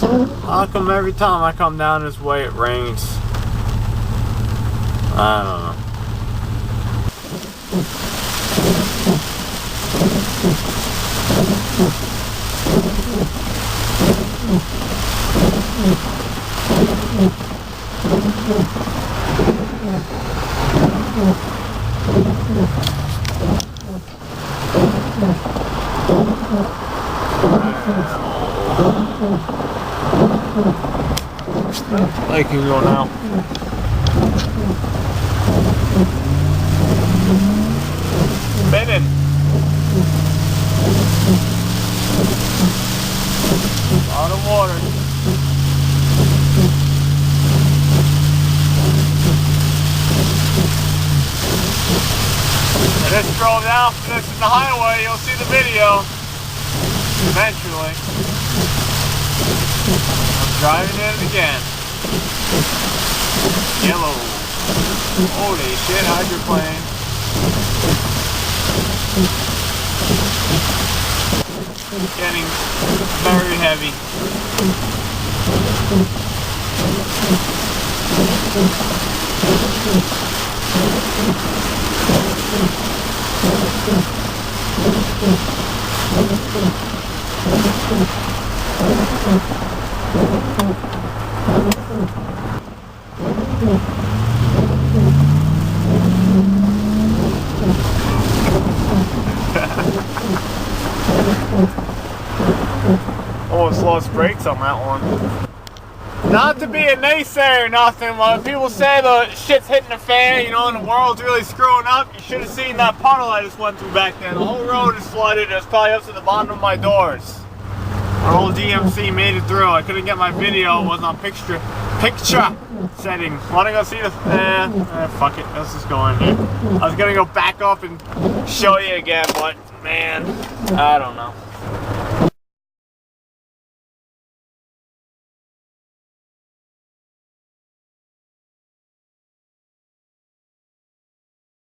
How come every time I come down this way it rains? I don't know. I can go now. Spinning. A lot of water. I just drove down for this in the highway. You'll see the video eventually. I'm driving it again. Yellow. Holy shit, hydroplane. Getting very heavy. Almost lost brakes on that one. Not to be a naysayer or nothing, but people say the shit's hitting the fan, you know, and the world's really screwing up. You should have seen that puddle I just went through back there. The whole road is flooded. It's probably up to the bottom of my doors. Our old DMC made it through. I couldn't get my video. It wasn't on picture setting. Wanna go see the... fuck it. Let's just go in here. I was gonna go back up and show you again, but man, I don't know.